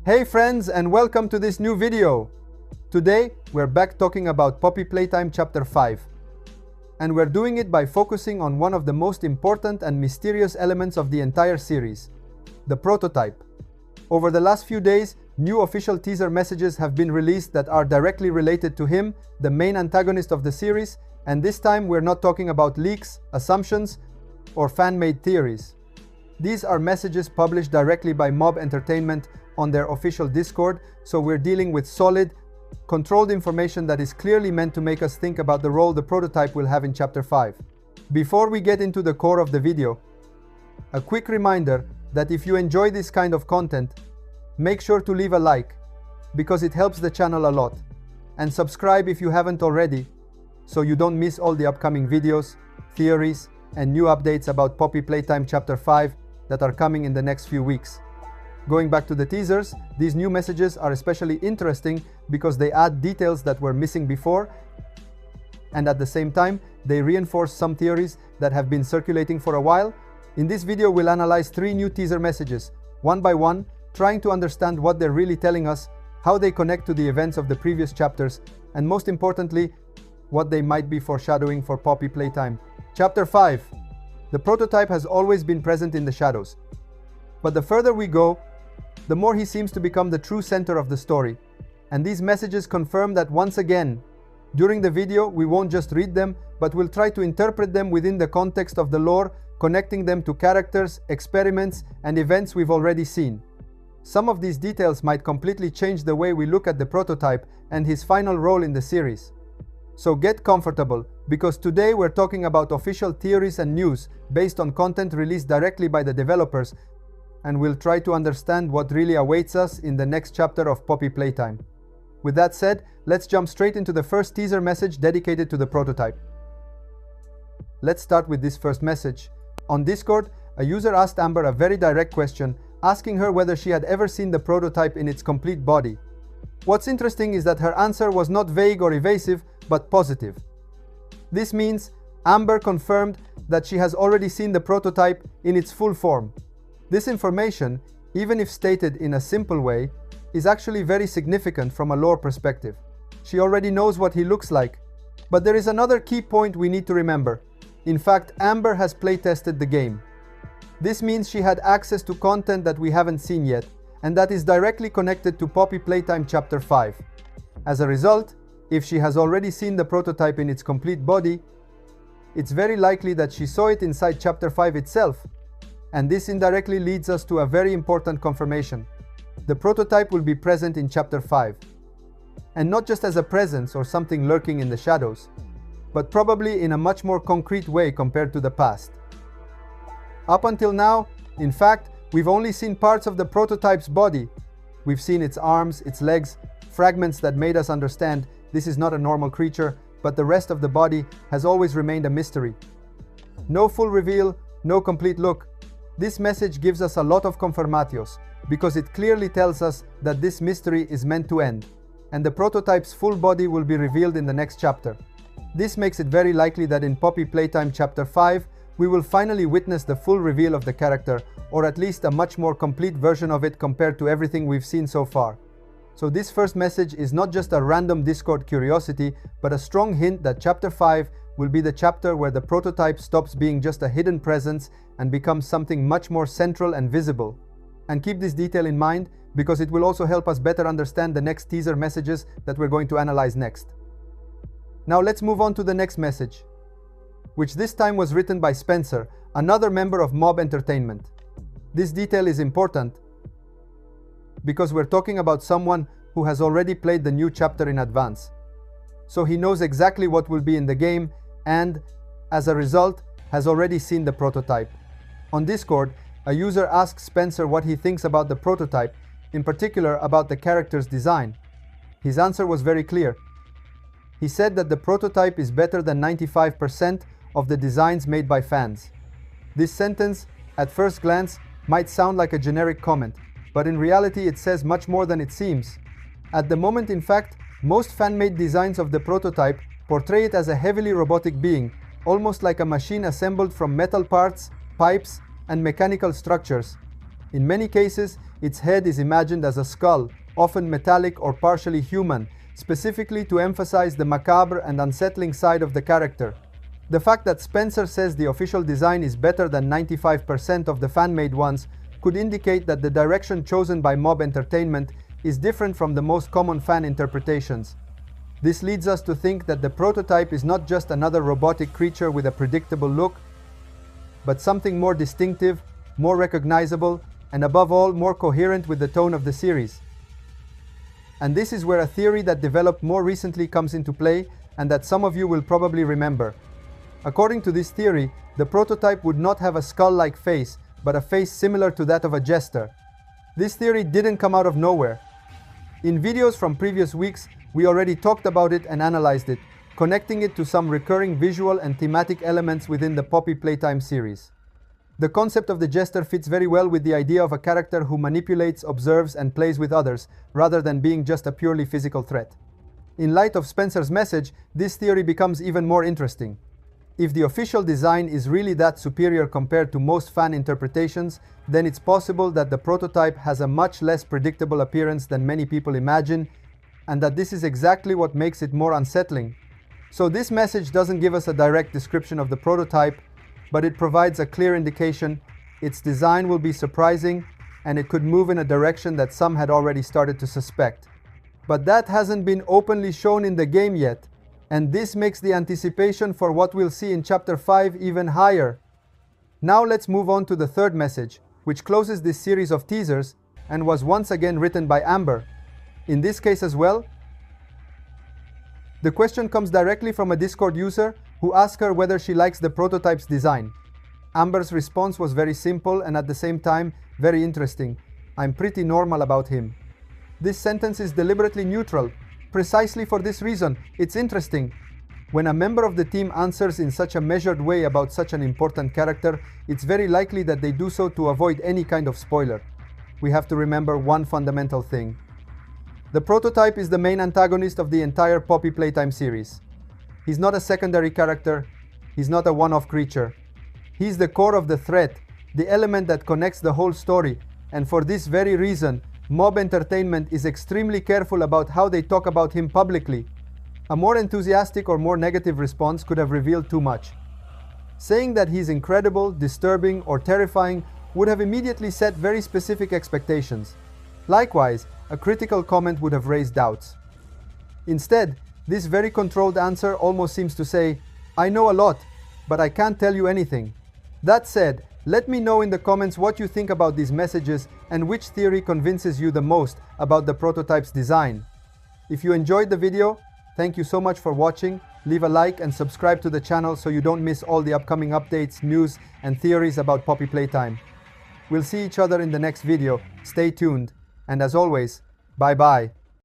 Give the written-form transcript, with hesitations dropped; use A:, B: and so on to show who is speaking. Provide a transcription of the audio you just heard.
A: Hey friends, and welcome to this new video. Today we're back talking about Poppy Playtime Chapter 5. And we're doing it by focusing on one of the most important and mysterious elements of the entire series, the prototype. Over the last few days, new official teaser messages have been released that are directly related to him, the main antagonist of the series, and this time we're not talking about leaks, assumptions, or fan-made theories. These are messages published directly by Mob Entertainment on their official Discord, so we're dealing with solid, controlled information that is clearly meant to make us think about the role the prototype will have in Chapter 5. Before we get into the core of the video, a quick reminder that if you enjoy this kind of content, make sure to leave a like, because it helps the channel a lot, and subscribe if you haven't already, so you don't miss all the upcoming videos, theories, and new updates about Poppy Playtime Chapter 5 that are coming in the next few weeks. Going back to the teasers, these new messages are especially interesting because they add details that were missing before, and at the same time, they reinforce some theories that have been circulating for a while. In this video, we'll analyze 3 new teaser messages, one by one, trying to understand what they're really telling us, how they connect to the events of the previous chapters, and most importantly, what they might be foreshadowing for Poppy Playtime. Chapter 5. The prototype has always been present in the shadows. But the further we go, the more he seems to become the true center of the story. And these messages confirm that once again. During the video, we won't just read them, but we'll try to interpret them within the context of the lore, connecting them to characters, experiments, and events we've already seen. Some of these details might completely change the way we look at the prototype and his final role in the series. So get comfortable, because today we're talking about official theories and news based on content released directly by the developers, and we'll try to understand what really awaits us in the next chapter of Poppy Playtime. With that said, let's jump straight into the first teaser message dedicated to the prototype. Let's start with this first message. On Discord, a user asked Amber a very direct question, asking her whether she had ever seen the prototype in its complete body. What's interesting is that her answer was not vague or evasive, but positive. This means Amber confirmed that she has already seen the prototype in its full form. This information, even if stated in a simple way, is actually very significant from a lore perspective. She already knows what he looks like. But there is another key point we need to remember. In fact, Amber has playtested the game. This means she had access to content that we haven't seen yet, and that is directly connected to Poppy Playtime Chapter 5. As a result, if she has already seen the prototype in its complete body, it's very likely that she saw it inside Chapter 5 itself. And this indirectly leads us to a very important confirmation. The prototype will be present in Chapter 5. And not just as a presence or something lurking in the shadows, but probably in a much more concrete way compared to the past. Up until now, in fact, we've only seen parts of the prototype's body. We've seen its arms, its legs, fragments that made us understand this is not a normal creature, but the rest of the body has always remained a mystery. No full reveal, no complete look. This message gives us a lot of confirmatios, because it clearly tells us that this mystery is meant to end, and the prototype's full body will be revealed in the next chapter. This makes it very likely that in Poppy Playtime Chapter 5, we will finally witness the full reveal of the character, or at least a much more complete version of it compared to everything we've seen so far. So this first message is not just a random Discord curiosity, but a strong hint that Chapter 5 will be the chapter where the prototype stops being just a hidden presence and becomes something much more central and visible. And keep this detail in mind, because it will also help us better understand the next teaser messages that we're going to analyze next. Now let's move on to the next message, which this time was written by Spencer, another member of Mob Entertainment. This detail is important because we're talking about someone who has already played the new chapter in advance. So he knows exactly what will be in the game and, as a result, has already seen the prototype. On Discord, a user asked Spencer what he thinks about the prototype, in particular about the character's design. His answer was very clear. He said that the prototype is better than 95% of the designs made by fans. This sentence, at first glance, might sound like a generic comment, but in reality it says much more than it seems. At the moment, in fact, most fan-made designs of the prototype portray it as a heavily robotic being, almost like a machine assembled from metal parts, pipes, and mechanical structures. In many cases, its head is imagined as a skull, often metallic or partially human, specifically to emphasize the macabre and unsettling side of the character. The fact that Spencer says the official design is better than 95% of the fan-made ones could indicate that the direction chosen by Mob Entertainment is different from the most common fan interpretations. This leads us to think that the prototype is not just another robotic creature with a predictable look, but something more distinctive, more recognizable, and above all, more coherent with the tone of the series. And this is where a theory that developed more recently comes into play, and that some of you will probably remember. According to this theory, the prototype would not have a skull-like face, but a face similar to that of a Jester. This theory didn't come out of nowhere. In videos from previous weeks, we already talked about it and analyzed it, connecting it to some recurring visual and thematic elements within the Poppy Playtime series. The concept of the Jester fits very well with the idea of a character who manipulates, observes, and plays with others, rather than being just a purely physical threat. In light of Spencer's message, this theory becomes even more interesting. If the official design is really that superior compared to most fan interpretations, then it's possible that the prototype has a much less predictable appearance than many people imagine, and that this is exactly what makes it more unsettling. So this message doesn't give us a direct description of the prototype, but it provides a clear indication. Its design will be surprising, and it could move in a direction that some had already started to suspect. But that hasn't been openly shown in the game yet, and this makes the anticipation for what we'll see in Chapter 5 even higher. Now let's move on to the third message, which closes this series of teasers, and was once again written by Amber. In this case as well, the question comes directly from a Discord user who asked her whether she likes the prototype's design. Amber's response was very simple and at the same time very interesting. "I'm pretty normal about him." This sentence is deliberately neutral. Precisely for this reason, it's interesting. When a member of the team answers in such a measured way about such an important character, it's very likely that they do so to avoid any kind of spoiler. We have to remember one fundamental thing. The prototype is the main antagonist of the entire Poppy Playtime series. He's not a secondary character, he's not a one-off creature. He's the core of the threat, the element that connects the whole story, and for this very reason, Mob Entertainment is extremely careful about how they talk about him publicly. A more enthusiastic or more negative response could have revealed too much. Saying that he's incredible, disturbing, or terrifying would have immediately set very specific expectations. Likewise, a critical comment would have raised doubts. Instead, this very controlled answer almost seems to say, "I know a lot, but I can't tell you anything." That said, let me know in the comments what you think about these messages and which theory convinces you the most about the prototype's design. If you enjoyed the video, thank you so much for watching. Leave a like and subscribe to the channel so you don't miss all the upcoming updates, news, and theories about Poppy Playtime. We'll see each other in the next video. Stay tuned. And as always, bye bye.